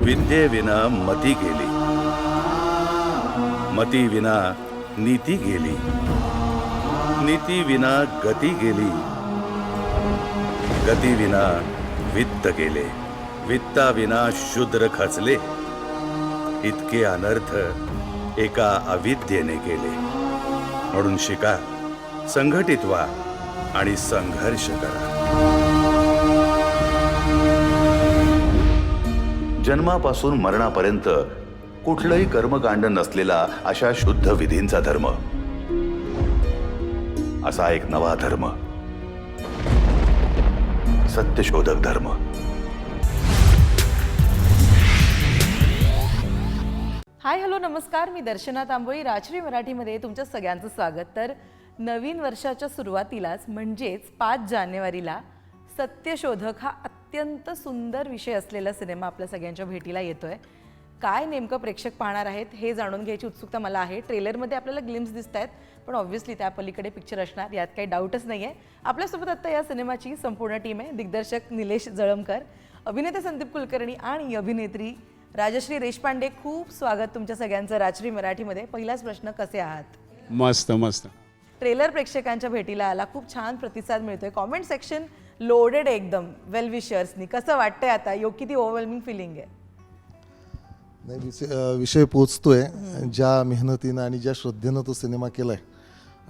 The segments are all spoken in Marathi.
विद्येविना मती गेली, मती विना नीती गेली, नीती विना गती गेली, गती विना वित्त गेले, वित्ता विना शूद्र खचले. इतके अनर्थ एका अविद्येने केले. म्हणून शिका, संघटित व्हा आणि संघर्ष करा. जन्मापासून मरणापर्यंत कुठलंही कर्मकांड नसलेला अशा शुद्ध विधींचा धर्म, असा एक नवा धर्म, सत्यशोधक धर्म. हाय हॅलो नमस्कार, मी दर्शना तांबोळी. राजश्री मराठीमध्ये तुमच्या सगळ्यांचं स्वागत. तर नवीन वर्षाच्या सुरुवातीलाच म्हणजेच 5 जानेवारीला सत्यशोधक हा अत्यंत सुंदर विषय असलेला सिनेमा आपल्या सगळ्यांच्या भेटीला येतोय. काय नेमकं प्रेक्षक पाहणार आहेत हे जाणून घ्यायची उत्सुकता मला आहे. ट्रेलरमध्ये आपल्याला ग्लिम्स दिसत आहेत, पण ऑब्व्हियसली त्या पलीकडे पिक्चर असणार यात काही डाऊटच नाही आहे. आपल्यासोबत आता या सिनेमाची संपूर्ण टीम आहे. दिग्दर्शक निलेश जळमकर, अभिनेते संदीप कुलकर्णी आणि अभिनेत्री राजश्री देशपांडे. खूप स्वागत तुमच्या सगळ्यांचं राजश्री मराठीमध्ये. पहिलाच प्रश्न, कसे आहात? मस्त मस्त. ट्रेलर प्रेक्षकांच्या भेटीला आला, खूप छान प्रतिसाद मिळतोय. कॉमेंट सेक्शन लोडेड एकदम वेल विशर्सनी. कसं वाटतंय आता? किती ओव्हरवेल्मिंग फिलिंग आहे? नाही, विषय पोचतोय. ज्या मेहनतीनं आणि ज्या श्रद्धेनं तो सिनेमा केलाय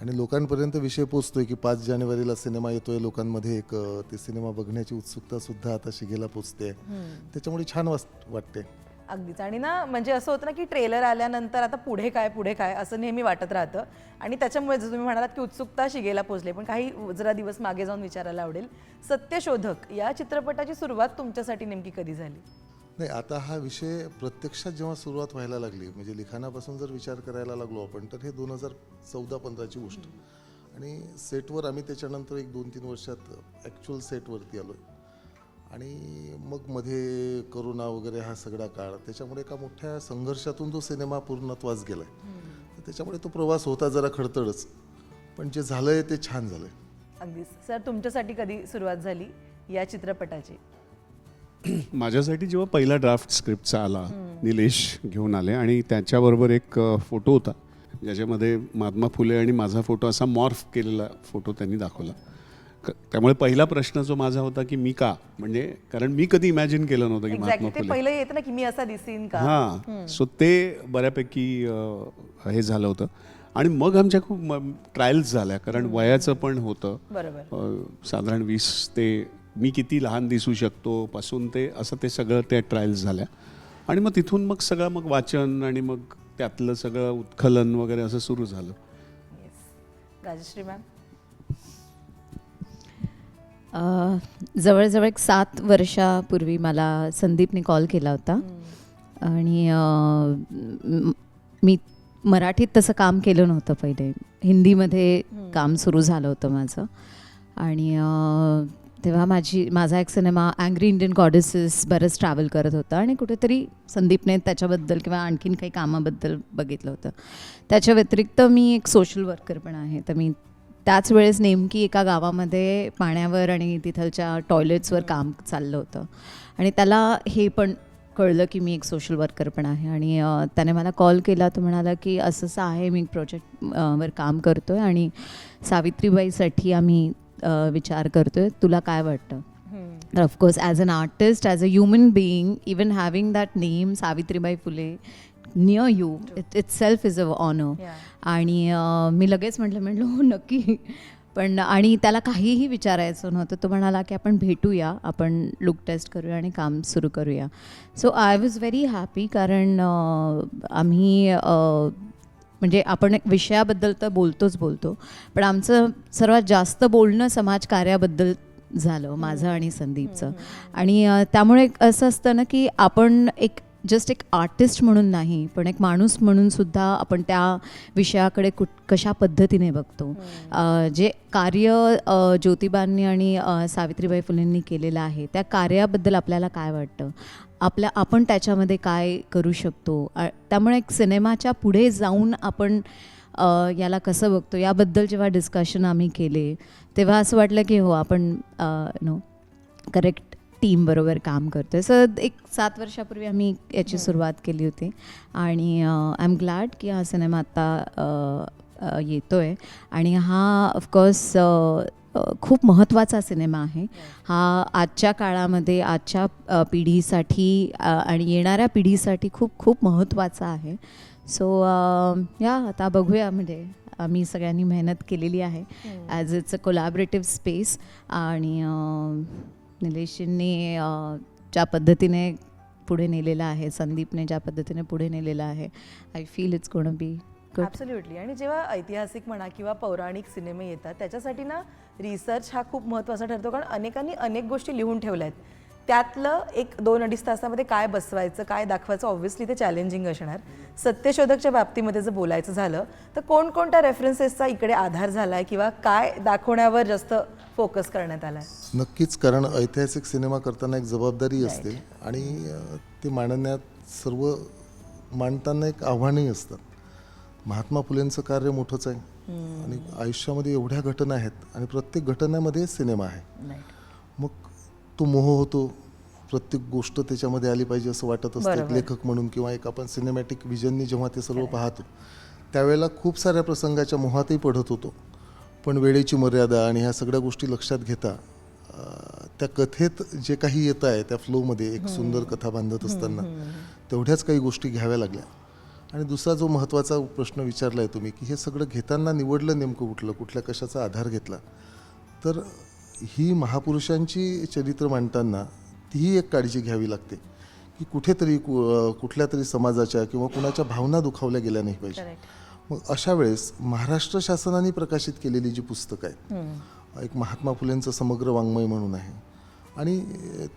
आणि लोकांपर्यंत विषय पोचतोय की 5 जानेवारीला सिनेमा येतोय. लोकांमध्ये एक ते सिनेमा बघण्याची उत्सुकता सुद्धा आता शिगेला पोचते. त्याच्यामुळे छान वाटते. अगदीच. आणि ना म्हणजे असं होतं ना की ट्रेलर आल्यानंतर आता पुढे काय असं नेहमी वाटत राहतं. आणि त्याच्यामुळे जर तुम्ही म्हणालात की उत्सुकता शिगेला पोचले, पण काही जरा दिवस मागे जाऊन विचारायला आवडेल, सत्यशोधक या चित्रपटाची सुरुवात तुमच्यासाठी नेमकी कधी झाली? नाही, आता हा विषय प्रत्यक्षात जेव्हा सुरुवात व्हायला लागली, म्हणजे लिखाणापासून जर विचार करायला लागलो आपण, तर हे 2014-15ची गोष्ट. आणि सेटवर आम्ही त्याच्यानंतर एक 2-3 वर्षात ॲक्च्युअल सेटवरती आलो. आणि मग मध्ये करोना वगैरे हा सगळा काळ, त्याच्यामुळे एका मोठ्या संघर्षातून तो सिनेमा पूर्णत्वास गेलाय. त्याच्यामुळे तो प्रवास होता जरा खडतडच, पण जे झालंय ते छान झालंय. अगदीच. सर, तुमच्यासाठी कधी सुरुवात झाली या चित्रपटाची? माझ्यासाठी जेव्हा पहिला ड्राफ्ट स्क्रिप्टचा आला, निलेश घेऊन आले आणि त्याच्याबरोबर एक फोटो होता ज्याच्यामध्ये महात्मा फुले आणि माझा फोटो असा मॉर्फ केलेला फोटो त्यांनी दाखवला. त्यामुळे पहिला प्रश्न जो माझा होता की मी का, म्हणजे कारण मी कधी इमॅजिन केलं नव्हतं की महात्मा ते फुले. पहिलं येतं ना की मी असा दिसीन का. हां, सो ते बऱ्यापैकी हे झालं होतं. आणि मग आमच्या खूप ट्रायल्स झाल्या, कारण वयाचं पण होतं. बरोबर. साधारण 20 ते मी किती लहान दिसू शकतो पासून ते असं ते सगळं त्या ट्रायल्स झाल्या. आणि मग तिथून मग सगळं मग वाचन आणि मग त्यातलं सगळं उत्खलन वगैरे असं सुरू झालं. राजश्री मॅम? जवळजवळ 7 वर्षापूर्वी मला संदीपने कॉल केला होता. आणि मी मराठीत तसं काम केलं नव्हतं पहिले, हिंदीमध्ये काम सुरू झालं होतं माझं. आणि तेव्हा माझा एक सिनेमा अँग्री इंडियन गॉडेसेस बरंच ट्रॅव्हल करत होता आणि कुठेतरी संदीपने त्याच्याबद्दल किंवा आणखीन काही कामाबद्दल बघितलं होतं. त्याच्या व्यतिरिक्त मी एक सोशल वर्कर पण आहे. तर मी त्याच वेळेस नेमकी एका गावामध्ये पाण्यावर आणि तिथलच्या टॉयलेट्सवर काम चाललं होतं. आणि त्याला हे पण कळलं की मी एक सोशल वर्कर पण आहे. आणि त्याने मला कॉल केला. तो म्हणाला की असं आहे, मी प्रोजेक्ट वर काम करतो आहे आणि सावित्रीबाईसाठी आम्ही विचार करतो आहे, तुला काय वाटतं? तर of course as an artist, as a human being, even having that name Savitribai Phule near you, itself is a honour. आणि मी लगेच म्हटलं हो नक्की. पण आणि त्याला काहीही विचारायचं नव्हतं. तो म्हणाला की आपण भेटूया, आपण लुक टेस्ट करूया आणि काम सुरू करूया. So I was very happy, कारण आम्ही म्हणजे आपण एक विषयाबद्दल तर बोलतो, पण आमचं सर्वात जास्त बोलणं समाजकार्याबद्दल झालं, माझं आणि संदीपचं. आणि त्यामुळे असं असतं ना की आपण जस्ट एक आर्टिस्ट म्हणून नाही, पण एक माणूस म्हणून सुद्धा आपण त्या विषयाकडे कशा पद्धतीने बघतो. जे कार्य ज्योतिबांनी आणि सावित्रीबाई फुलेंनी केलेलं आहे, त्या कार्याबद्दल आपल्याला काय वाटतं, आपण त्याच्यामध्ये काय करू शकतो. त्यामुळे एक सिनेमाच्या पुढे जाऊन आपण याला कसं बघतो याबद्दल जेव्हा डिस्कशन आम्ही केले, तेव्हा असं वाटलं की हो, आपण करेक्ट टीमबरोबर काम करतो आहे. सो एक 7 वर्षापूर्वी आम्ही याची सुरुवात केली होती आणि आय एम ग्लॅड की हा सिनेमा आत्ता येतो आहे. आणि हा ऑफकोर्स खूप महत्त्वाचा सिनेमा आहे. हा आजच्या काळामध्ये आजच्या पिढीसाठी आणि येणाऱ्या पिढीसाठी खूप खूप महत्त्वाचा आहे. सो या आता बघूया, म्हणजे आम्ही सगळ्यांनी मेहनत केलेली आहे as it's a collaborative space. आणि निलेशने ज्या पद्धतीने पुढे नेलेलं आहे, संदीपने ज्या पद्धतीने पुढे नेलेलं आहे, I feel it's gonna be good. Absolutely. आणि जेव्हा ऐतिहासिक म्हणा किंवा पौराणिक सिनेमे येतात त्याच्यासाठी ना रिसर्च हा खूप महत्त्वाचा ठरतो, कारण अनेकांनी अनेक गोष्टी लिहून ठेवल्या आहेत. त्यातलं 1-2-2.5 तासामध्ये काय बसवायचं, काय दाखवायचं, ऑब्व्हियसली ते चॅलेंजिंग असणार. सत्यशोधकच्या बाबतीमध्ये जर बोलायचं झालं तर कोणकोणत्या रेफरन्सेसचा इकडे आधार झाला आहे किंवा काय दाखवण्यावर जास्त फोकस करण्यात आला आहे? नक्कीच, कारण ऐतिहासिक सिनेमा करताना एक जबाबदारी असते आणि ते मांडताना एक आव्हानही असतं. महात्मा फुलेंचं कार्य मोठंच आहे आणि आयुष्यामध्ये एवढ्या घटना आहेत आणि प्रत्येक घटनेमध्ये सिनेमा आहे. मग तो मोह होतो, प्रत्येक गोष्ट त्याच्यामध्ये आली पाहिजे असं वाटत असतं एक लेखक म्हणून, किंवा एक आपण सिनेमॅटिक विजननी जेव्हा ते सर्व पाहतो त्यावेळेला खूप साऱ्या प्रसंगाच्या मोहातही पडत होतो. पण वेळेची मर्यादा आणि ह्या सगळ्या गोष्टी लक्षात घेता त्या कथेत जे काही येत आहे त्या फ्लोमध्ये एक सुंदर कथा बांधत असताना तेवढ्याच काही गोष्टी घ्याव्या लागल्या. आणि दुसरा जो महत्त्वाचा प्रश्न विचारला आहे तुम्ही, की हे सगळं घेताना निवडलं नेमकं कुठल्या कशाचा आधार घेतला, तर ही महापुरुषांची चरित्र मांडताना तीही एक काळजी घ्यावी लागते की कुठेतरी कुठल्या तरी समाजाच्या किंवा कुणाच्या भावना दुखावल्या गेल्या नाही पाहिजे. मग अशा वेळेस महाराष्ट्र शासनाने प्रकाशित केलेली जी पुस्तकं आहेत, एक महात्मा फुलेंचं समग्र वाङ्मय म्हणून आहे आणि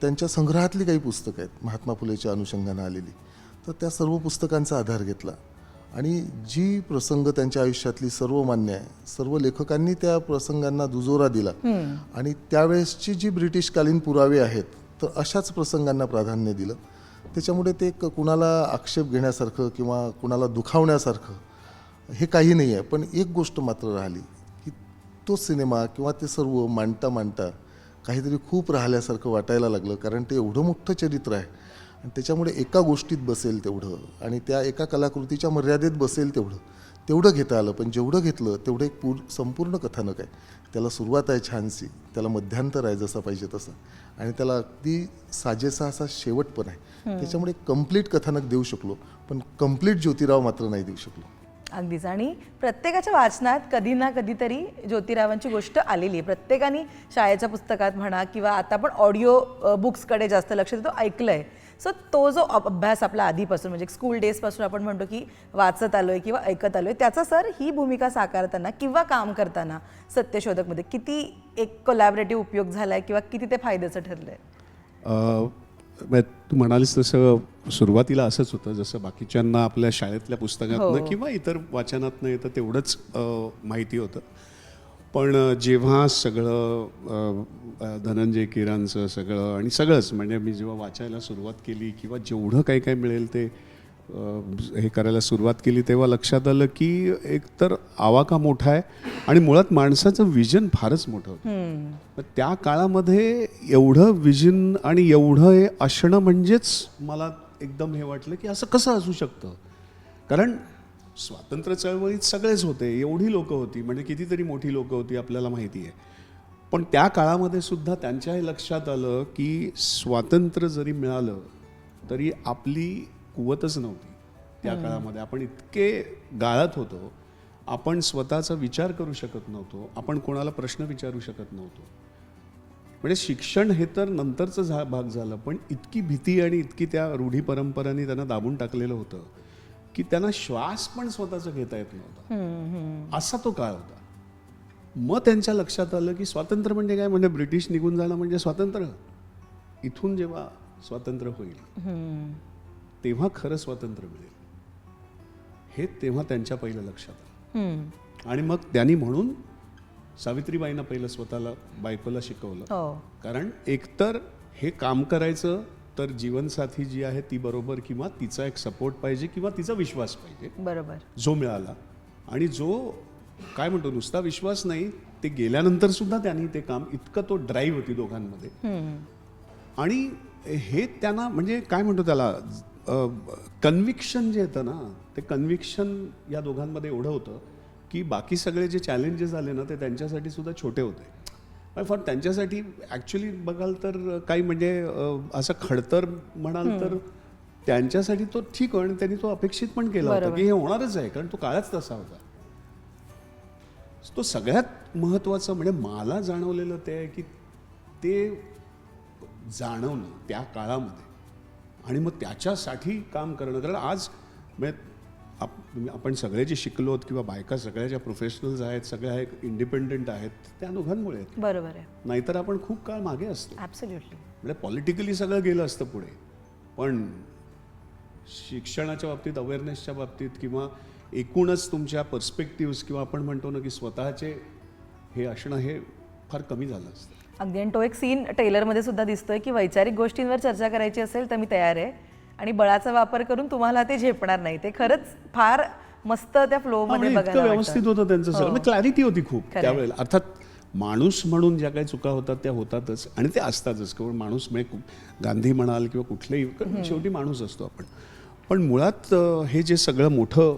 त्यांच्या संग्रहातली काही पुस्तकं आहेत महात्मा फुलेच्या अनुषंगानं आलेली, तर त्या सर्व पुस्तकांचा आधार घेतला आणि जी प्रसंग त्यांच्या आयुष्यातली सर्व मान्य आहे, सर्व लेखकांनी त्या प्रसंगांना दुजोरा दिला आणि त्यावेळेसची जी ब्रिटिशकालीन पुरावे आहेत तर अशाच प्रसंगांना प्राधान्य दिलं. त्याच्यामुळे ते कुणाला आक्षेप घेण्यासारखं किंवा कुणाला दुखावण्यासारखं हे काही नाही आहे. पण एक गोष्ट मात्र राहिली की तो सिनेमा किंवा ते सर्व मांडता मांडता काहीतरी खूप राहिल्यासारखं वाटायला लागलं, कारण ते एवढं मोठं चरित्र आहे आणि त्याच्यामुळे एका गोष्टीत बसेल तेवढं आणि त्या एका कलाकृतीच्या मर्यादेत बसेल तेवढं घेता आलं. पण जेवढं घेतलं तेवढं एक संपूर्ण कथानक आहे. त्याला सुरुवात आहे छानशी, त्याला मध्यांतर आहे जसं पाहिजे तसं, आणि त्याला अगदी साजेसा असा शेवट पण आहे. त्याच्यामुळे कम्प्लीट कथानक देऊ शकलो, पण कम्प्लीट ज्योतिराव मात्र नाही देऊ शकलो. अगदीच. आणि प्रत्येकाच्या वाचनात कधी ना कधीतरी ज्योतिरावांची गोष्ट आलेली आहे. प्रत्येकाने शाळेच्या पुस्तकात म्हणा किंवा आता आपण ऑडिओ बुक्सकडे जास्त लक्ष देतो, ऐकलं आहे. सो तो जो अभ्यास आपला आधीपासून म्हणजे स्कूल डेजपासून आपण म्हणतो की वाचत आलो आहे किंवा ऐकत आलो आहे, त्याचा सर ही भूमिका साकारताना किंवा काम करताना सत्यशोधकमध्ये किती एक कोलॅबरेटिव्ह उपयोग झाला आहे किंवा किती ते फायद्याचं ठरलं आहे? तू म्हणालीस तसं सुरुवातीला असंच होतं, जसं बाकीच्यांना आपल्या शाळेतल्या पुस्तकातनं किंवा इतर वाचनातनं येतं तेवढंच माहिती होतं. पण जेव्हा सगळं धनंजय कीरांचं सगळं आणि सगळंच म्हणजे मी जेव्हा वाचायला सुरुवात केली किंवा जेवढं काही काही मिळेल ते हे करायला सुरुवात केली, तेव्हा लक्षात आलं की एकतर आवाका मोठा आहे आणि मुळात माणसाचं विजन फारच मोठं होतं. त्या काळामध्ये एवढं विजन आणि एवढं हे असणं म्हणजेच मला एकदम हे वाटलं की असं कसं असू शकतं. कारण स्वातंत्र्य चळवळीत सगळेच होते, एवढी लोकं होती, म्हणजे कितीतरी मोठी लोकं होती आपल्याला माहिती आहे. पण त्या काळामध्ये सुद्धा त्यांच्याही लक्षात आलं की स्वातंत्र्य जरी मिळालं तरी आपली कुवतच नव्हती त्या काळामध्ये. आपण इतके गाळत होतो, आपण स्वतःचा विचार करू शकत नव्हतो, आपण कोणाला प्रश्न विचारू शकत नव्हतो. म्हणजे शिक्षण हे तर नंतरचं भाग झालं, पण इतकी भीती आणि इतकी त्या रूढी परंपरांनी त्यांना दाबून टाकलेलं होतं की त्यांना श्वास पण स्वतःचा घेता येत नव्हता. असा तो काळ होता. मग त्यांच्या लक्षात आलं की स्वातंत्र्य म्हणजे काय, म्हणजे ब्रिटिश निघून जाणं म्हणजे स्वातंत्र्य. इथून जेव्हा स्वातंत्र्य होईल तेव्हा खरं स्वातंत्र्य मिळेल, हे तेव्हा त्यांच्या पहिलं लक्षात आलं. आणि मग त्यांनी म्हणून सावित्रीबाईंना पहिलं स्वतःला बायकोला शिकवलं. कारण एकतर हे काम करायचं तर जीवनसाथी जी आहे ती बरोबर किंवा तिचा एक सपोर्ट पाहिजे किंवा तिचा विश्वास पाहिजे, बरोबर, जो मिळाला. आणि जो काय म्हणतो नुसता विश्वास नाही, ते गेल्यानंतर सुद्धा त्यांनी ते काम इतकं तो ड्राईव्ह होती दोघांमध्ये. आणि हे त्यांना म्हणजे काय म्हणतो त्याला कन्व्हिक्शन जे येतं ना, ते कन्व्हिक्शन या दोघांमध्ये एवढं होतं की बाकी सगळे जे चॅलेंजेस आले ना ते त्यांच्यासाठी सुद्धा छोटे होते. फॉर त्यांच्यासाठी ॲक्च्युली बघाल तर काही म्हणजे असं खडतर म्हणाल तर त्यांच्यासाठी तो ठीक आहे आणि त्यांनी तो अपेक्षित पण केला होता की हे होणारच आहे, कारण तो काळच तसा होता. तो सगळ्यात महत्त्वाचं म्हणजे मला जाणवलेलं ते आहे की ते जाणवणं त्या काळामध्ये आणि मग त्याच्यासाठी काम करणं. कारण आज म्हणजे आपण सगळे जे शिकलो आहोत किंवा बायका सगळ्या ज्या प्रोफेशनल्स आहेत, सगळ्या इंडिपेंडंट आहेत, त्या दोघांमुळे आहेत. बरोबर आहे. नाहीतर आपण खूप काळ मागे असतो. ॲब्सोल्युटली. म्हणजे पॉलिटिकली सगळं गेलं असतं पुढे, पण शिक्षणाच्या बाबतीत, अवेअरनेसच्या बाबतीत किंवा एकूणच तुमच्या पर्स्पेक्टिव्स किंवा आपण म्हणतो ना की स्वतःचे हे असणं हे फार कमी झालं असतं. अगदी. आणि तो एक सीन ट्रेलरमध्ये सुद्धा दिसतोय की वैचारिक गोष्टींवर चर्चा करायची असेल तर मी तयार आहे आणि बळाचा वापर करून तुम्हाला ते झेपणार नाही. ते खरंच फार मस्त त्या फ्लोमध्ये बघायला व्यवस्थित होतं त्यांचं सगळं. क्लॅरिटी होती खूप खरंय. त्यावेळेला. अर्थात माणूस म्हणून ज्या काही चुका होतात त्या होतातच आणि ते असतातच. केवळ माणूस म्हणजे गांधी म्हणाल किंवा कुठलेही, शेवटी माणूस असतो आपण. पण मुळात हे जे सगळं मोठं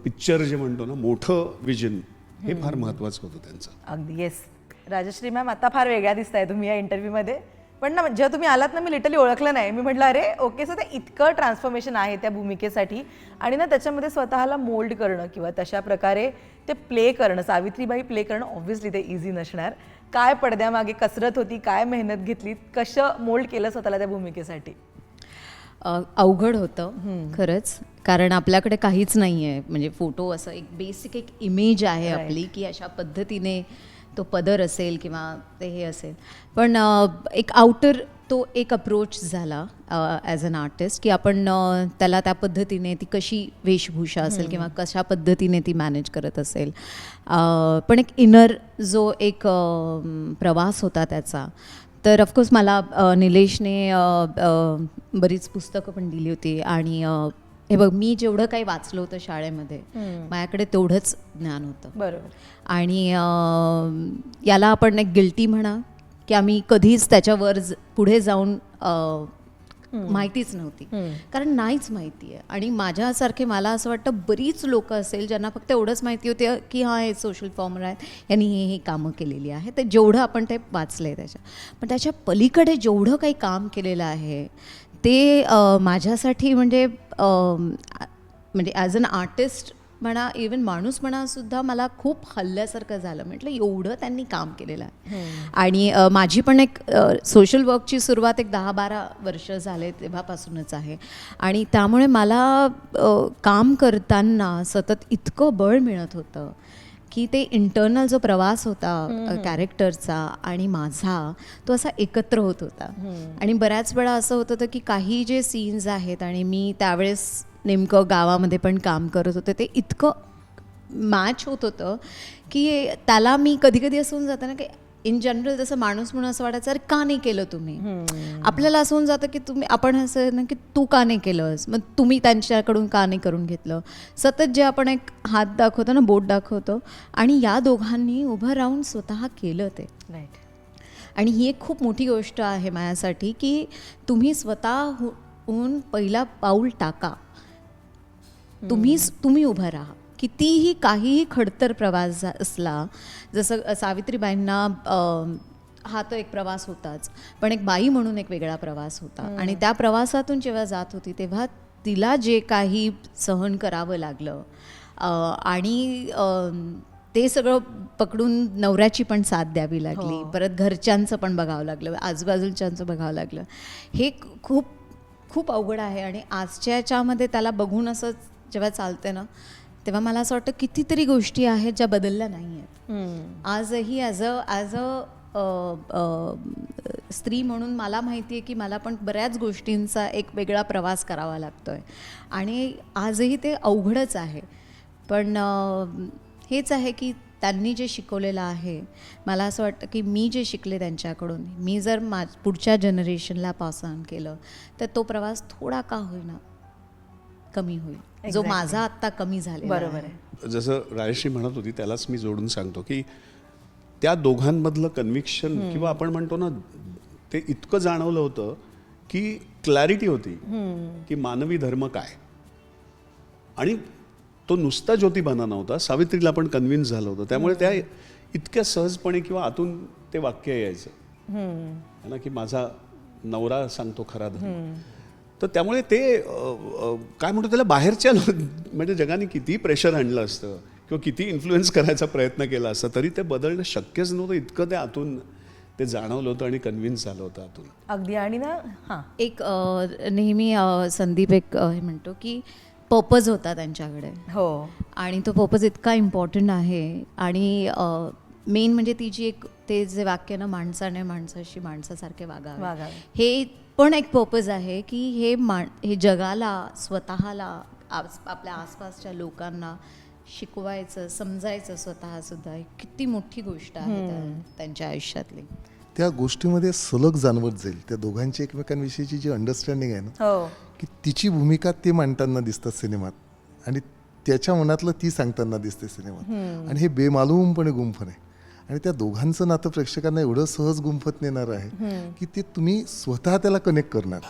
पिक्चर जे म्हणतो ना, मोठं विजन, हे फार महत्त्वाचं होतं त्यांचं. अगदी. येस. राजश्री मॅम, आता फार वेगळ्या दिसताय तुम्ही या इंटरव्ह्यूमध्ये. पण ना जेव्हा तुम्ही आलात ना, मी लिटरली ओळखलं नाही. मी म्हटलं अरे ओके, सो ते इतकं ट्रान्सफॉर्मेशन आहे त्या भूमिकेसाठी आणि ना त्याच्यामध्ये स्वतःला मोल्ड करणं किंवा तशा प्रकारे ते प्ले करणं, सावित्रीबाई प्ले करणं ऑब्व्हियसली ते इझी नसणार. काय पडद्यामागे कसरत होती, काय मेहनत घेतली, कसं मोल्ड केलं स्वतःला त्या भूमिकेसाठी? अवघड होतं खरंच, कारण आपल्याकडे काहीच नाही आहे. म्हणजे फोटो असं एक बेसिक एक इमेज आहे आपली की अशा पद्धतीने तो पदर असेल किंवा ते हे असेल. पण एक आउटर तो एक अप्रोच झाला ॲज अन आर्टिस्ट की आपण त्याला त्या पद्धतीने ती कशी वेशभूषा असेल किंवा कशा पद्धतीने ती मॅनेज करत असेल. पण एक इनर जो एक प्रवास होता त्याचा, तर ऑफकोर्स मला निलेशने बरीच पुस्तकं पण दिली होती आणि हे बघ, मी जेवढं काही वाचलं होतं शाळेमध्ये माझ्याकडे तेवढंच ज्ञान होतं. बरोबर. आणि याला आपण एक गिल्टी म्हणा की आम्ही कधीच त्याच्यावर पुढे जाऊन माहितीच नव्हती, कारण नाहीच माहिती आहे. आणि माझ्यासारखे मला असं वाटतं बरीच लोक असेल ज्यांना फक्त एवढंच माहिती होते की हां हे सोशल फॉर्मर आहेत, यांनी हे कामं केलेली आहे. तर जेवढं आपण ते वाचलं आहे पण त्याच्या पलीकडे जेवढं काही काम केलेलं आहे ते माझ्यासाठी म्हणजे ॲज अन आर्टिस्ट म्हणा, इवन माणूस म्हणा सुद्धा मला खूप हल्ल्यासारखं झालं. म्हटलं एवढं त्यांनी काम केलेलं आहे. आणि माझी पण एक सोशल वर्कची सुरुवात एक 10-12 वर्ष झाले तेव्हापासूनच आहे. आणि त्यामुळे मला काम करताना सतत इतकं बळ मिळत होतं की ते इंटरनल जो प्रवास होता कॅरेक्टरचा आणि माझा, तो असा एकत्र होत होता. आणि बऱ्याच वेळा असं होत होतं की काही जे सीन्स आहेत आणि मी त्यावेळेस नेमकं गावामध्ये पण काम करत होते, ते इतकं मॅच होत होतं की त्याला मी कधी कधी असं होऊन जातं ना की इन जनरल जसं माणूस म्हणून असं वाटायचं अरे का नाही केलं तुम्ही. आपल्याला असं होऊन जातं की तुम्ही, आपण असं ना की तू का नाही केलंस, मग तुम्ही त्यांच्याकडून का नाही करून घेतलं. सतत जे आपण एक हात दाखवतो ना, बोट दाखवतो, आणि या दोघांनी उभं राहून स्वतः केलं ते. राईट. आणि ही एक खूप मोठी गोष्ट आहे माझ्यासाठी की तुम्ही स्वतःहून पहिला पाऊल टाका, तुम्ही उभं राहा. कितीही काहीही खडतर प्रवास असला, जसं सावित्रीबाईंना हा तर एक प्रवास होताच, पण एक बाई म्हणून एक वेगळा प्रवास होता. आणि त्या प्रवासातून जेव्हा जात होती तेव्हा तिला जे काही सहन करावं लागलं आणि ते सगळं पकडून नवऱ्याची पण साथ द्यावी लागली, परत घरच्यांचं पण बघावं लागलं, आजूबाजूच्यांचं बघावं लागलं. हे खूप खूप अवघड आहे. आणि आजच्या याच्यामध्ये त्याला बघून असं जेव्हा चालते ना, तेव्हा मला असं वाटतं कितीतरी गोष्टी आहेत ज्या बदलल्या नाही आहेत. आजही ॲज अ स्त्री म्हणून मला माहिती आहे की मला पण बऱ्याच गोष्टींचा एक वेगळा प्रवास करावा लागतो आहे आणि आजही ते अवघडच आहे. पण हेच आहे की त्यांनी जे शिकवलेलं आहे, मला असं वाटतं की मी जे शिकले त्यांच्याकडून, मी जर पुढच्या जनरेशनला पास ऑन केलं तर तो प्रवास थोडा का होईना कमी होईल, जो माझा आत्ता कमी झालेला. बरोबर आहे. जसं राजश्री म्हणत होती त्यालाच मी जोडून सांगतो की त्या दोघांमधलं कन्व्हिक्शन किंवा आपण म्हणतो ना ते इतकं जाणवलं होतं की क्लॅरिटी होती की मानवी धर्म काय. आणि तो नुसता ज्योतिबाना नव्हता, सावित्रीला पण कन्व्हिन्स झालं होतं. त्यामुळे त्या इतक्या सहजपणे किंवा आतून ते वाक्य यायचं ना की माझा नवरा सांगतो खरा धर्म. तर त्यामुळे ते काय म्हणतो त्याला बाहेरच्या म्हणजे जगाने किती प्रेशर आणलं असतं किंवा किती इन्फ्लुएन्स करायचा प्रयत्न केला असता तरी ते बदलणं शक्यच नव्हतं. इतकं ते आतून ते जाणवलं होतं आणि कन्व्हिन्स झालं होतं आतून. अगदी. आणि ना हां, एक नेहमी संदीप एक हे म्हणतो की पर्पज होता त्यांच्याकडे, हो, आणि तो पर्पज इतका इम्पॉर्टंट आहे. आणि मेन म्हणजे ती जी एक ते जे वाक्य ना, माणसाने माणसाशी माणसासारखे वागावे, वागावे. हे पण एक पर्पज आहे की हे जगाला, स्वतःला, आपल्या आसपासच्या लोकांना शिकवायचं, समजायचं स्वतःसुद्धा. ही किती मोठी गोष्ट आहे त्यांच्या आयुष्यातली. त्या गोष्टीमध्ये सलग जाणवत जाईल त्या दोघांची एकमेकांविषयीची जी अंडरस्टँडिंग आहे ना, हो, की तिची भूमिका ते मांडताना दिसतात सिनेमात आणि त्याच्या मनातलं ती सांगताना दिसते सिनेमात. आणि हे बेमालूमपणे गुंफन आहे. आणि त्या दोघांचं नातं प्रेक्षकांना एवढं सहज गुंफत नेणार आहे की ते तुम्ही स्वतः त्याला कनेक्ट करणार.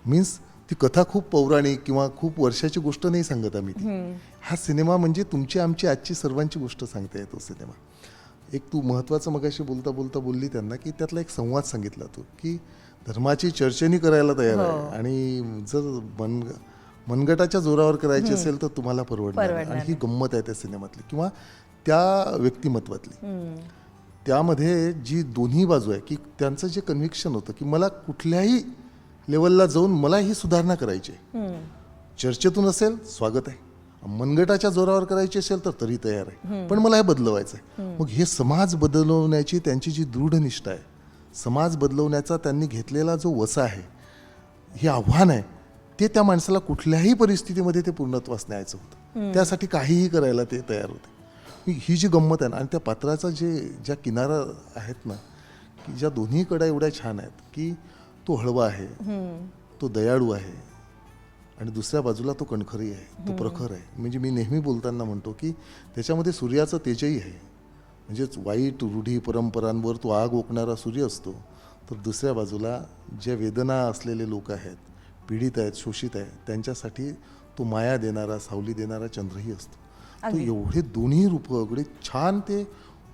मीन्स ती कथा खूप पौराणिक किंवा खूप वर्षाची गोष्ट नाही सांगत आम्ही ती. हा सिनेमा म्हणजे तुमची आमची आजची सर्वांची गोष्ट सांगते तो सिनेमा. एक तू महत्त्वाचं मगाशी बोलता बोलता बोलली त्यांना की त्यातला एक संवाद सांगितला तू की धर्माची चर्चेनी करायला तयार आहे आणि जर मनगटाच्या जोरावर करायची असेल तर तुम्हाला परवडणार. आणि ही गंमत आहे त्या सिनेमातली किंवा त्या व्यक्तिमत्वातली. त्यामध्ये जी दोन्ही बाजू आहे की त्यांचं जे कन्व्हिक्शन होतं की मला कुठल्याही लेवलला जाऊन मला ही सुधारणा करायची आहे. चर्चेतून असेल स्वागत आहे, मनगटाच्या जोरावर करायची असेल तर तरी तयार आहे, पण मला हे बदलवायचं आहे. मग हे समाज बदलवण्याची त्यांची जी दृढ निष्ठा आहे, समाज बदलवण्याचा त्यांनी घेतलेला जो वसा आहे, हे आव्हान आहे, ते त्या माणसाला कुठल्याही परिस्थितीमध्ये ते पूर्णत्वास न्यायचं होतं. त्यासाठी काहीही करायला ते तयार होते. ही जी गंमत आहे ना, आणि त्या पात्राचा ज्या किनारा आहेत ना, की ज्या दोन्ही कडा एवढ्या छान आहेत की तो हळवा आहे, तो दयाळू आहे आणि दुसऱ्या बाजूला तो कणखरी आहे, तो प्रखर आहे. म्हणजे मी नेहमी बोलताना म्हणतो की त्याच्यामध्ये सूर्याचं तेजही आहे. म्हणजेच वाईट रूढी परंपरांवर तो आग ओकणारा सूर्य असतो, तर दुसऱ्या बाजूला ज्या वेदना असलेले लोक आहेत, पीडित आहेत, शोषित आहेत, त्यांच्यासाठी तो माया देणारा, सावली देणारा चंद्रही असतो. तो एवढे दोन्ही रूप एवढे छान ते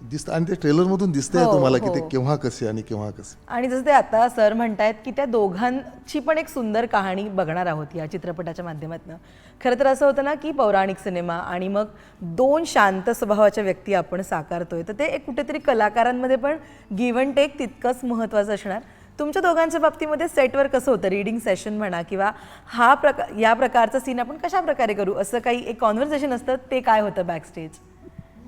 दिसतं आणि ते ट्रेलरमधून दिसतंय तुम्हाला की ते केव्हा कसे आणि केव्हा कसे. आणि जसं ते आता सर म्हणतायत की त्या दोघांची पण एक सुंदर कहाणी बघणार आहोत या चित्रपटाच्या माध्यमातून. खरं तर असं होतं ना की पौराणिक सिनेमा आणि मग दोन शांत स्वभावाच्या व्यक्ती आपण साकारतोय, तर ते एक कुठेतरी कलाकारांमध्ये पण गिव्ह अँड टेक तितकंच महत्त्वाचं असणार. तुमच्या दोघांच्या बाबतीमध्ये सेटवर कसं होतं, रीडिंग सेशन म्हणा किंवा या प्रकारचा सीन आपण कशा प्रकारे करू, असं काही एक कॉन्व्हर्सेशन असतं, ते काय होतं बॅकस्टेज?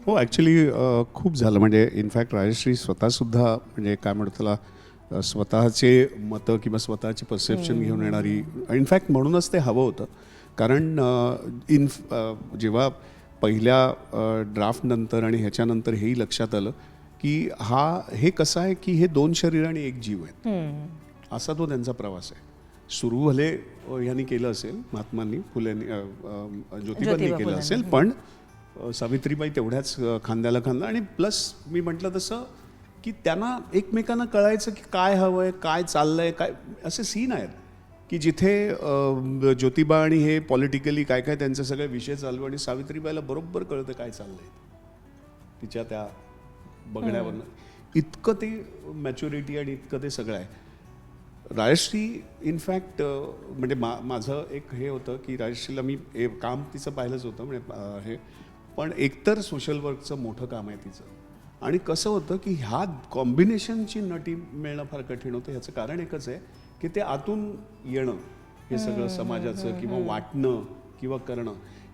हो, ॲक्च्युली खूप झालं. म्हणजे इनफॅक्ट राजश्री स्वतःसुद्धा म्हणजे काय म्हणतो त्याला स्वतःचे मतं किंवा स्वतःचे परसेप्शन घेऊन येणारी, इनफॅक्ट म्हणूनच ते हवं होतं. कारण जेव्हा पहिल्या ड्राफ्टनंतर आणि ह्याच्यानंतर हेही लक्षात आलं की हे कसं आहे की हे दोन शरीर आणि एक जीव आहेत, असा तो त्यांचा प्रवास आहे. सुरू भले ह्यांनी केलं असेल, महात्मांनी, फुलेंनी, ज्योतिबांनी केलं असेल, पण सावित्रीबाई तेवढ्याच खांद्याला खांदा. आणि प्लस मी म्हटलं तसं की त्यांना एकमेकांना कळायचं की काय हवं आहे, काय चाललंय, काय असे सीन आहेत की जिथे ज्योतिबा आणि हे पॉलिटिकली काय काय त्यांचे सगळे विषय चालू आणि सावित्रीबाईला बरोबर कळतं काय चाललंय तिच्या त्या बघण्यावरनं. इतकं ते मॅच्युरिटी आणि इतकं ते सगळं आहे. राजश्री इनफॅक्ट म्हणजे माझं एक हे होतं की राजश्रीला मी काम तिचं पाहिलंच होतं म्हणजे हे, पण एकतर सोशल वर्कचं मोठं काम आहे तिचं. आणि कसं होतं की ह्या कॉम्बिनेशनची नटी मिळणं फार कठीण होतं. ह्याचं कारण एकच आहे की ते आतून येणं, हे सगळं समाजाचं किंवा वाटणं किंवा करणं,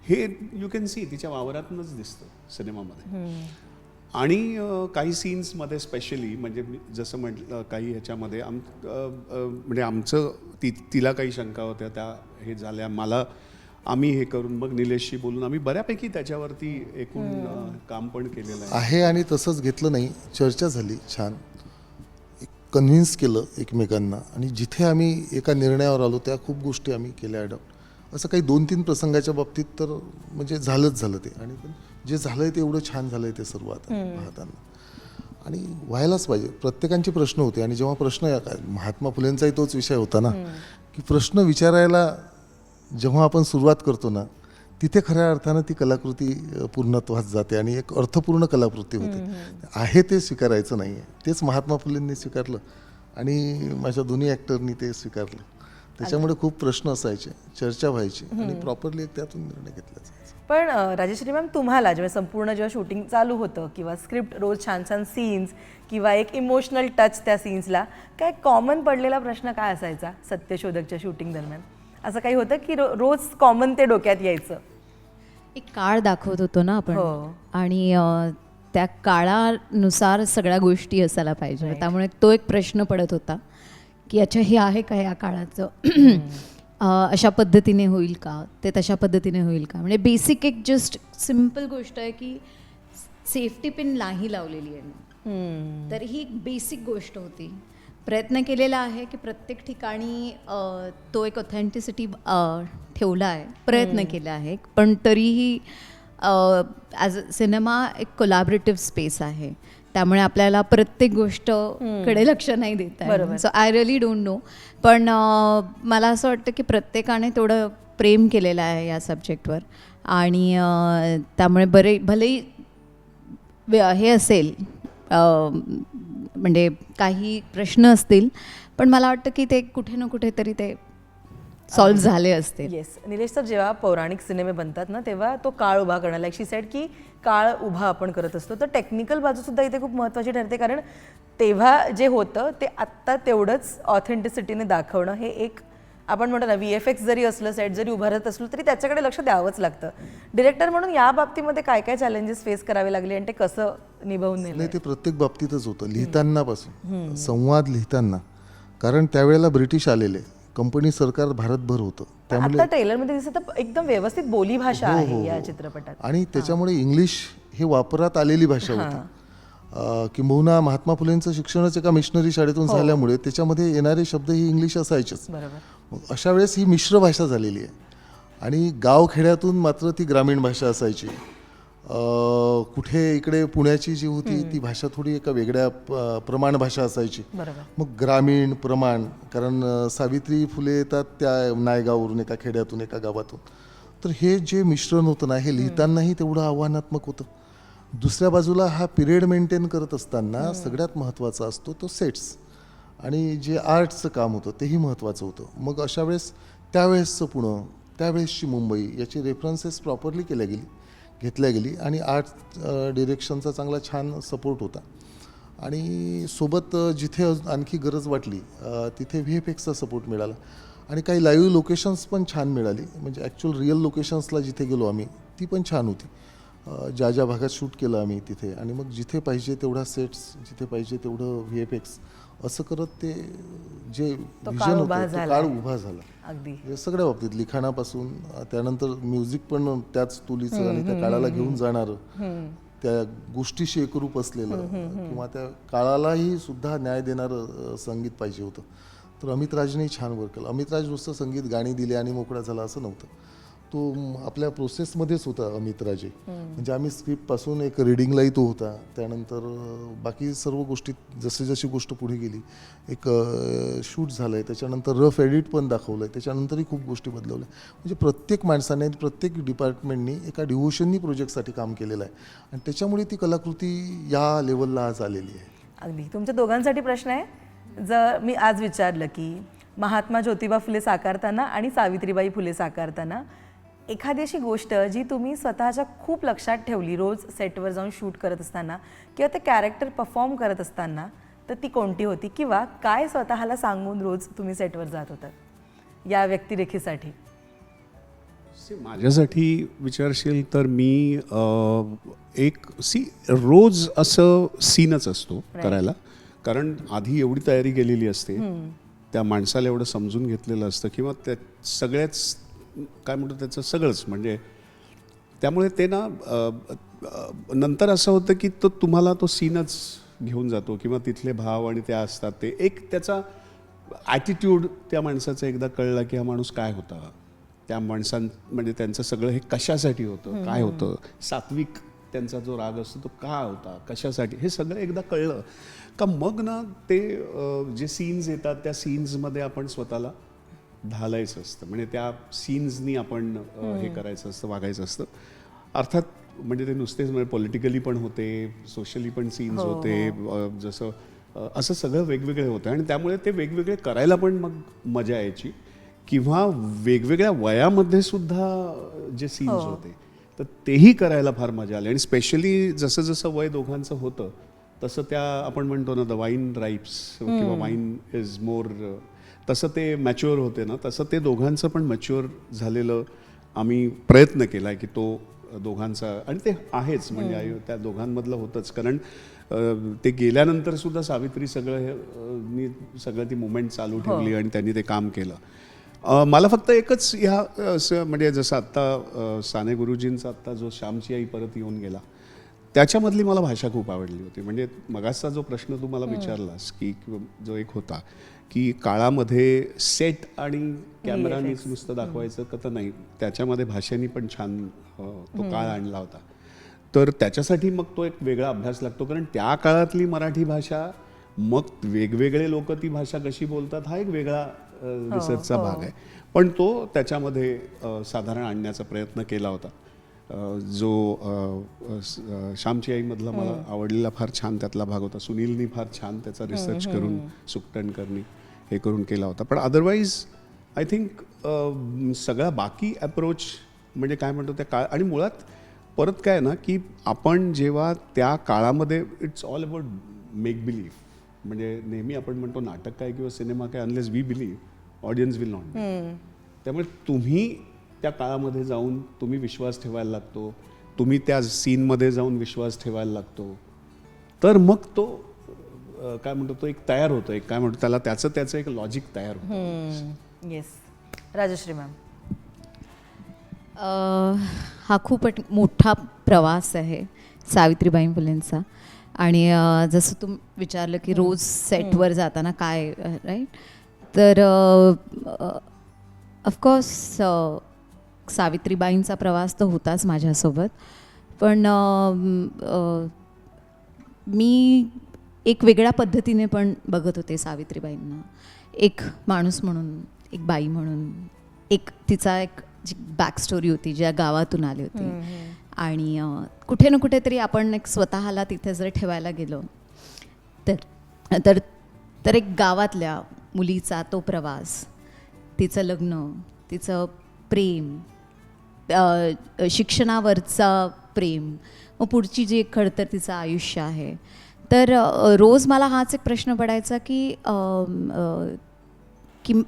हे यू कॅन सी तिच्या वावरातूनच दिसतं सिनेमामध्ये. आणि काही सीन्समध्ये स्पेशली म्हणजे जसं म्हटलं काही ह्याच्यामध्ये म्हणजे आमचं तिला काही शंका होत्या, त्या हे झाल्या, आम्ही हे करून मग निलेशशी बोलून आम्ही बऱ्यापैकी त्याच्यावरती एकूण काम पण केलेलं आहे. आणि तसंच घेतलं नाही, चर्चा झाली छान, कन्व्हिन्स केलं एकमेकांना आणि जिथे आम्ही एका निर्णयावर आलो त्या खूप गोष्टी आम्ही केल्या अडॉप्ट. असं काही 2-3 प्रसंगाच्या बाबतीत तर म्हणजे झालं ते. आणि पण जे झालंय ते एवढं छान झालंय ते सर्व आता पाहताना. आणि व्हायलाच पाहिजे. प्रत्येकांचे प्रश्न होते आणि जेव्हा प्रश्न महात्मा फुलेंचाही तोच विषय होता ना, की प्रश्न विचारायला जेव्हा आपण सुरुवात करतो ना, तिथे खऱ्या अर्थानं ती कलाकृती पूर्णत्वास जाते आणि एक अर्थपूर्ण कलाकृती होते. आहे ते स्वीकारायचं नाही आहे. तेच महात्मा फुलेंनी स्वीकारलं आणि माझ्या दोन्ही ॲक्टरनी ते स्वीकारलं. त्याच्यामुळे खूप प्रश्न असायचे, चर्चा व्हायची आणि प्रॉपरली त्यातून निर्णय घेतला जायचा. पण राजेश्री मॅम, तुम्हाला जेव्हा संपूर्ण जेव्हा शूटिंग चालू होतं किंवा स्क्रिप्ट रोज छान छान सीन्स किंवा एक इमोशनल टच त्या सीन्सला, काय कॉमन पडलेला प्रश्न काय असायचा सत्यशोधकच्या शूटिंग दरम्यान? असं काही होतं की रोज कॉमन ते डोक्यात यायचं? एक काळ दाखवत होतो ना आपण, हो. आणि त्या काळानुसार सगळ्या गोष्टी असायला पाहिजे. Right. त्यामुळे तो एक प्रश्न पडत होता की अच्छा हे आहे का या काळाचं, अशा पद्धतीने होईल का, ते तशा पद्धतीने होईल का. म्हणजे बेसिक एक जस्ट सिम्पल गोष्ट आहे की सेफ्टी पिन नाही लावलेली आहे मी, तर ही एक बेसिक गोष्ट होती. प्रयत्न केलेला आहे की प्रत्येक ठिकाणी तो एक ऑथेंटिसिटी ठेवला आहे, प्रयत्न केला आहे. पण तरीही ॲज अ सिनेमा एक कोलॅबरेटिव्ह स्पेस आहे, त्यामुळे आपल्याला प्रत्येक गोष्ट कडे लक्ष नाही देता बरोबर. येत. So I really don't know. पण मला असं वाटतं की प्रत्येकाने थोडं प्रेम केलेलं आहे या सब्जेक्टवर, आणि त्यामुळे भलेही हे असेल, म्हणजे काही प्रश्न असतील, पण मला वाटतं की ते कुठे ना कुठे तरी ते सॉल्व्ह झाले असते. येस. निलेश सर, जेव्हा पौराणिक सिनेमे बनतात ना, तेव्हा तो काळ उभा करणं, लाईक शी सेड की काळ उभा आपण करत असतो, तर टेक्निकल बाजूसुद्धा इथे खूप महत्त्वाची ठरते. कारण तेव्हा जे होतं ते आत्ता तेवढंच ऑथेंटिसिटीने दाखवणं, हे एक आपण म्हणतो ना, VFX जरी असलं, सेट जरी उभारत असलो तरी त्याच्याकडे लक्ष द्यावंच लागतं. डिरेक्टर म्हणून या बाबतीमध्ये काय काय चॅलेंजेस फेस करावे लागले आणि ते कसं निभावून नेलं? नाही, ते प्रत्येक बाबतीतच होतं. लिहिताना पासून, संवाद लिहिताना, कारण त्यावेळेला ब्रिटिश आलेले, कंपनी सरकार भारतभर होतं, त्यामुळे आता ट्रेलरमध्ये दिसतं एकदम व्यवस्थित बोली भाषा आहे या चित्रपटात. आणि त्याच्यामुळे इंग्लिश हे वापरात आलेली भाषा होती. किंबहुना महात्मा फुलेंचं शिक्षणच एका मिशनरी शाळेतून झाल्यामुळे त्याच्यामध्ये येणारे शब्द ही इंग्लिश असायचेच. बरोबर. मग अशा वेळेस ही मिश्र भाषा झालेली आहे आणि गावखेड्यातून मात्र ती ग्रामीण भाषा असायची. कुठे इकडे पुण्याची जी होती ती भाषा थोडी एका वेगळ्या प्रमाण भाषा असायची. बरोबर. मग ग्रामीण प्रमाण, कारण सावित्री फुले येतात त्या नायगावरून, एका खेड्यातून, एका गावातून. तर हे जे मिश्रण होतं ना, हे लिहितानाही तेवढं आव्हानात्मक होतं. दुसऱ्या बाजूला हा पिरियड मेंटेन करत असताना सगळ्यात महत्त्वाचा असतो तो सेट्स आणि जे आर्टचं काम होतं तेही महत्त्वाचं होतं. मग अशा वेळेस त्यावेळेसचं पुणं, त्यावेळेसची मुंबई याची रेफरन्सेस प्रॉपरली घेतल्या गेली आणि आर्ट डिरेक्शनचा चांगला छान सपोर्ट होता. आणि सोबत जिथे आणखी गरज वाटली तिथे VFXचा सपोर्ट मिळाला आणि काही लाईव्ह लोकेशन्स पण छान मिळाली. म्हणजे ॲक्च्युअल रिअल लोकेशन्सला जिथे गेलो आम्ही ती पण छान होती. ज्या ज्या भागात शूट केलं आम्ही तिथे, आणि मग जिथे पाहिजे तेवढा सेट्स, जिथे पाहिजे तेवढं VFX, असं करत ते जे विजन होतं तो काळ उभा झाला. अगदी. हे सगळ्या बाबतीत, लिखाणापासून त्यानंतर म्युझिक पण त्याच तोलीचं आणि त्या काळाला घेऊन जाणारं, त्या गोष्टीशी एकरूप असलेलं किंवा त्या काळालाही सुद्धा न्याय देणारं संगीत पाहिजे होतं. तर अमित राजनेही छान वर्क केलं. अमित राज नुसतं संगीत गाणी दिली आणि मोकळा झाला असं नव्हतं, तो आपल्या प्रोसेसमध्येच होता अमित राजे. म्हणजे आम्ही स्क्रिप्टपासून एक रिडिंगलाही तो होता, त्यानंतर बाकी सर्व गोष्टीत जशी जशी गोष्ट पुढे गेली, एक शूट झालं आहे, त्याच्यानंतर रफ एडिट पण दाखवलं आहे, त्याच्यानंतरही खूप गोष्टी बदलवल्या. म्हणजे प्रत्येक माणसाने, प्रत्येक डिपार्टमेंटनी एका डिव्होशननी प्रोजेक्टसाठी काम केलेलं आहे आणि त्याच्यामुळे ती कलाकृती या लेवलला आज आलेली आहे. अगदी. तुमच्या दोघांसाठी प्रश्न आहे. जर मी आज विचारलं की महात्मा ज्योतिबा फुले साकारताना आणि सावित्रीबाई फुले साकारताना एखादी अशी गोष्ट जी तुम्ही स्वतःच्या खूप लक्षात ठेवली रोज सेटवर जाऊन शूट करत असताना किंवा ते कॅरेक्टर परफॉर्म करत असताना, तर ती कोणती होती? किंवा काय स्वतःला सांगून रोज तुम्ही सेटवर जात होतात या व्यक्तिरेखेसाठी? माझ्यासाठी विचारशील तर मी रोज असं सीनच असतो करायला, कारण आधी एवढी तयारी केलेली असते, त्या माणसाला एवढं समजून घेतलेलं असतं किंवा त्या सगळ्याच काय म्हणतो त्याचं सगळंच, म्हणजे त्यामुळे ते ना नंतर असं होतं की तुम्हाला तो सीनच घेऊन जातो किंवा तिथले भाव आणि त्या असतात, ते एक त्याचा ॲटिट्यूड त्या माणसाचा एकदा कळला की हा माणूस काय होता, त्या म्हणजे त्यांचं सगळं हे कशासाठी होतं, काय होतं, सात्विक त्यांचा जो राग असतो तो का होता, कशासाठी, हे सगळं एकदा कळलं का मग ना ते जे सीन्स येतात त्या सीन्समध्ये आपण स्वतःला ढालायचं असतं, म्हणजे त्या सीन्सनी आपण हे करायचं असतं, वागायचं असतं. अर्थात म्हणजे ते नुसतेच म्हणजे पॉलिटिकली पण होते, सोशली पण सीन्स होते, जसं असं सगळं वेगवेगळे होतं आणि त्यामुळे ते वेगवेगळे करायला पण मग मजा यायची. किंवा वेगवेगळ्या वयामध्ये सुद्धा जे सीन्स होते तर तेही करायला फार मजा आली. आणि स्पेशली जसं जसं वय दोघांचं होतं तसं त्या आपण म्हणतो ना द वाईन राईप्स किंवा वाईन इज मोर, तसं ते मॅच्युअर होते ना, तसं ते दोघांचं पण मॅच्युअर झालेलं आम्ही प्रयत्न केला आहे की तो दोघांचा, आणि ते आहेच म्हणजे त्या दोघांमधलं होतंच. कारण ते गेल्यानंतर सुद्धा सावित्री मी सगळं ती मुवमेंट चालू ठेवली आणि त्यांनी ते काम केलं. मला फक्त एकच म्हणजे जसं आत्ता साने गुरुजींचा आत्ता जो श्यामची आई परत येऊन गेला त्याच्यामधली मला भाषा खूप आवडली होती. म्हणजे मगाचा जो प्रश्न तू मला विचारलास की जो एक होता की काळामध्ये सेट आणि कॅमेरानीच नुसतं दाखवायचं का, तर नाही, त्याच्यामध्ये भाषेनी पण छान तो काळ आणला होता. तर त्याच्यासाठी मग तो एक वेगळा अभ्यास लागतो, कारण त्या काळातली मराठी भाषा, मग वेगवेगळे लोक ती भाषा कशी बोलतात हा एक वेगळा रिसर्चचा भाग आहे. पण तो त्याच्यामध्ये साधारण आणण्याचा प्रयत्न केला होता. जो श्यामची आईमधला मला आवडलेला फार छान त्यातला भाग होता. सुनीलनी फार छान त्याचा रिसर्च करून सुकटणकरनी हे करून केला होता. पण अदरवाईज आय थिंक सगळा बाकी अप्रोच म्हणजे काय म्हणतो त्या काळ, आणि मुळात परत काय ना की आपण जेव्हा त्या काळामध्ये it's all about make believe, म्हणजे नेहमी आपण म्हणतो नाटक काय किंवा सिनेमा काय, unless we believe audience will not. त्यामुळे तुम्ही त्या काळामध्ये जाऊन तुम्ही विश्वास ठेवायला लागतो, तुम्ही त्या सीनमध्ये जाऊन विश्वास ठेवायला लागतो, तर मग तो काय म्हणतो तो एक तयार होतो, एक काय म्हणतो त्याला त्याचं एक लॉजिक तयार होतं. येस. राजश्री मॅम. हा खूप मोठा प्रवास आहे सावित्रीबाई फुलेंचा. आणि जसं तू विचारलं की रोज सेटवर जाताना काय, राईट, तर ऑफकोर्स सावित्रीबाईंचा प्रवास तर होताच माझ्यासोबत, पण मी एक वेगळ्या पद्धतीने पण बघत होते सावित्रीबाईंना, एक माणूस म्हणून, एक बाई म्हणून. एक तिचा एक जी बॅक स्टोरी होती, ज्या गावातून आली होती, आणि कुठे ना कुठेतरी आपण एक स्वतःला तिथे जर ठेवायला गेलो तर तर तर एक गावातल्या मुलीचा तो प्रवास, तिचं लग्न, तिचं प्रेम, शिक्षणावरचा प्रेम, मग पुढची जी खडतर तिचं आयुष्य आहे. तर रोज मला हाच एक प्रश्न पडायचा की की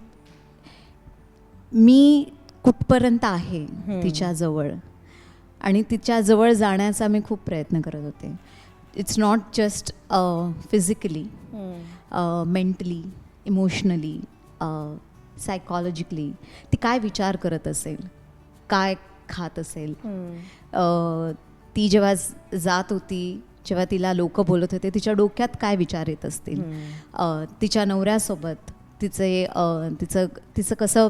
मी कुठपर्यंत आहे तिच्याजवळ, आणि तिच्याजवळ जाण्याचा मी खूप प्रयत्न करत होते. It's not just physically, mentally, emotionally, psychologically ती काय विचार करत असेल, काय खात असेल. ती जेव्हा जात होती, जेव्हा तिला लोक बोलत होते, तिच्या डोक्यात काय विचार येत असतील, तिच्या नवऱ्यासोबत तिचं कसं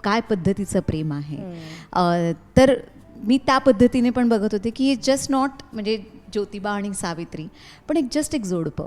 काय पद्धतीचं प्रेम आहे. तर मी त्या पद्धतीने पण बघत होते की जस्ट नॉट म्हणजे ज्योतिबा आणि सावित्री, पण एक जोडपं,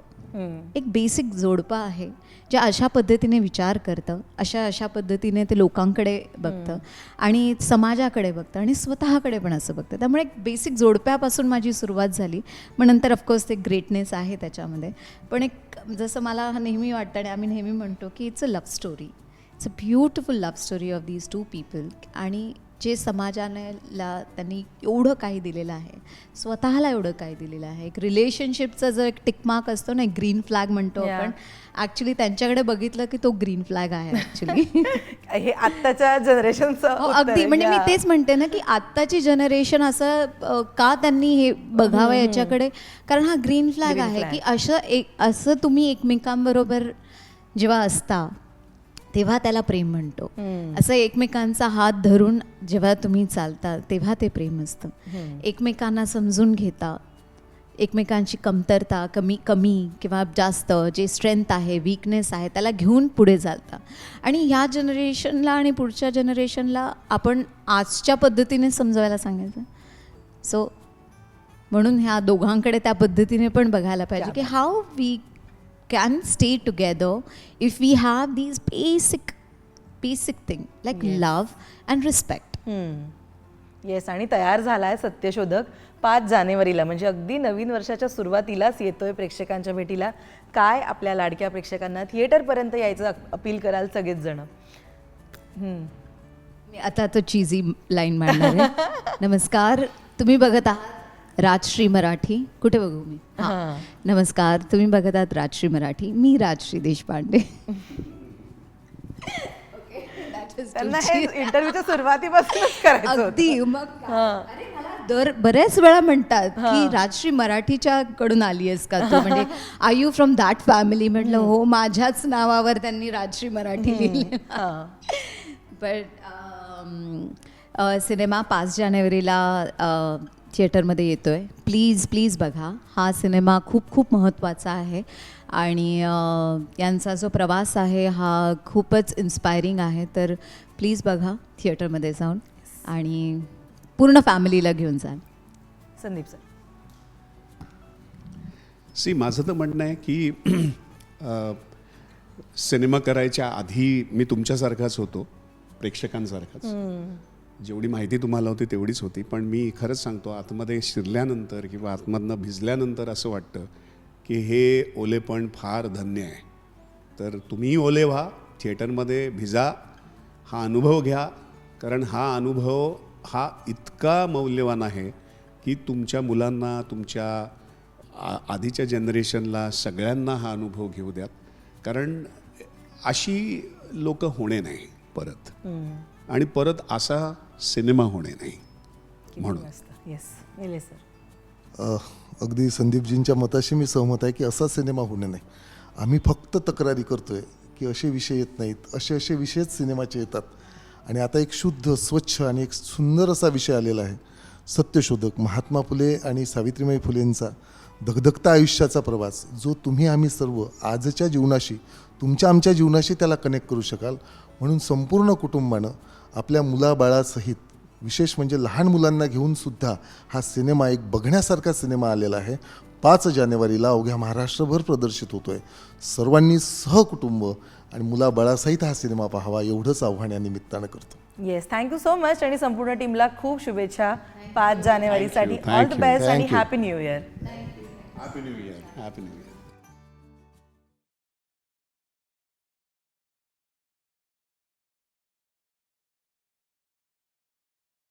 एक बेसिक जोडपं आहे जे अशा पद्धतीने विचार करतं, अशा पद्धतीने ते लोकांकडे बघतं आणि समाजाकडे बघतं आणि स्वतःकडे पण असं बघतं. त्यामुळे एक बेसिक जोडप्यापासून माझी सुरुवात झाली. मग नंतर ऑफकोर्स ते ग्रेटनेस आहे त्याच्यामध्ये, पण एक जसं मला नेहमी वाटतं आणि आम्ही नेहमी म्हणतो की it's a love story, it's a beautiful love story of these two people. आणि जे समाजाला त्यांनी एवढं काही दिलेलं आहे, स्वतःला एवढं काही दिलेलं आहे. एक रिलेशनशिपचा जो एक टिकमार्क असतो ना, एक ग्रीन फ्लॅग म्हणतो आपण, ॲक्च्युली त्यांच्याकडे बघितलं की तो ग्रीन फ्लॅग आहे ॲक्च्युली. हे आत्ताच्या जनरेशनचं अगदी, म्हणजे मी तेच म्हणते ना की आत्ताची जनरेशन असं का त्यांनी हे बघावं याच्याकडे, कारण हा ग्रीन फ्लॅग आहे की असं तुम्ही एकमेकांबरोबर जेव्हा असता तेव्हा त्याला प्रेम म्हणतो. असं एकमेकांचा हात धरून जेव्हा तुम्ही चालता तेव्हा ते प्रेम असतं. एकमेकांना समजून घेता, एकमेकांची कमतरता, कमी किंवा जास्त, जे स्ट्रेंथ आहे, वीकनेस आहे, त्याला घेऊन पुढे चालता. आणि ह्या जनरेशनला आणि पुढच्या जनरेशनला आपण आजच्या पद्धतीने समजवायला सांगायचं. सो म्हणून ह्या दोघांकडे त्या पद्धतीने पण बघायला पाहिजे की how we can stay together if we have these basic thing like love and respect. Yes, आणि तयार झालाय सत्यशोधक 5 जानेवारीला, म्हणजे अगदी नवीन वर्षाच्या सुरुवातीलाच येतोय प्रेक्षकांच्या भेटीला. काय आपल्या लाडक्या प्रेक्षकांना थिएटरपर्यंत यायचं अपील कराल सगळेच जण? मी आता तो चीझी लाईन मांडणार आहे. नमस्कार, तुम्ही बघत आहात राजश्री मराठी. कुठे बघू मी? हां, नमस्कार, तुम्ही बघत आहात राजश्री मराठी. मी राजश्री देशपांडे. त्यांना हे इंटरव्ह्यूच्या सुरुवातीपासूनच करायचं होतं. अगदी. मग अरे मला बऱ्याच वेळा म्हणतात की राजश्री मराठीच्या कडून आली आहेस का तू, म्हणजे are you from that family? म्हटलं हो, माझ्याच नावावर त्यांनी राजश्री मराठी लिहिली. बट सिनेमा 5 जानेवारीला थिएटरमध्ये येतोय. प्लीज बघा. हा सिनेमा खूप खूप महत्त्वाचा आहे आणि यांचा जो प्रवास आहे हा खूपच इन्स्पायरिंग आहे. तर प्लीज बघा थिएटरमध्ये जाऊन आणि पूर्ण फॅमिलीला घेऊन जा. संदीप सर. माझं तर म्हणणं आहे की सिनेमा करायच्या आधी मी तुमच्यासारखाच होतो, प्रेक्षकांसारखाच. जेवढी माहिती तुम्हाला होती तेवढीच होती, पण मी खरंच सांगतो, आतमध्ये शिरल्यानंतर किंवा आतमधनं भिजल्यानंतर असं वाटतं की हे ओलेपण फार धन्य आहे. तर तुम्हीही ओले व्हा, थिएटरमध्ये भिजा, हा अनुभव घ्या, कारण हा अनुभव हा इतका मौल्यवान आहे की तुमच्या मुलांना, तुमच्या आधीच्या जनरेशनला, सगळ्यांना हा अनुभव घेऊ द्यात, कारण अशी लोक होणे नाही परत, आणि परत असा सिनेमा होणे नाही म्हणून. Yes, Nilesh sir. अगदी संदीपजींच्या मताशी मी सहमत आहे की असा सिनेमा होणे नाही. आम्ही फक्त तक्रारी करतोय की असे विषय येत नाहीत, असे विषयच सिनेमाचे येतात. आणि आता एक शुद्ध, स्वच्छ आणि एक सुंदर असा विषय आलेला आहे, सत्यशोधक. महात्मा फुले आणि सावित्रीबाई फुलेंचा धगधगता आयुष्याचा प्रवास, जो तुम्ही आम्ही सर्व आजच्या जीवनाशी, तुमच्या आमच्या जीवनाशी त्याला कनेक्ट करू शकाल. म्हणून संपूर्ण कुटुंबानं आपल्या मुलाबाळासहित, विशेष म्हणजे लहान मुलांना घेऊन सुद्धा हा सिनेमा एक बघण्यासारखा सिनेमा आलेला आहे. 5 जानेवारीला अवघ्या महाराष्ट्रभर प्रदर्शित होतो आहे. सर्वांनी सहकुटुंब आणि मुलाबाळासहित हा सिनेमा पाहावा, एवढंच आव्हान या निमित्तानं करतो. येस, थँक्यू सो मच, आणि संपूर्ण टीमला खूप शुभेच्छा 5 जानेवारीसाठी. Thank you. All the best आणि Thank you. Happy new year. Happy new year.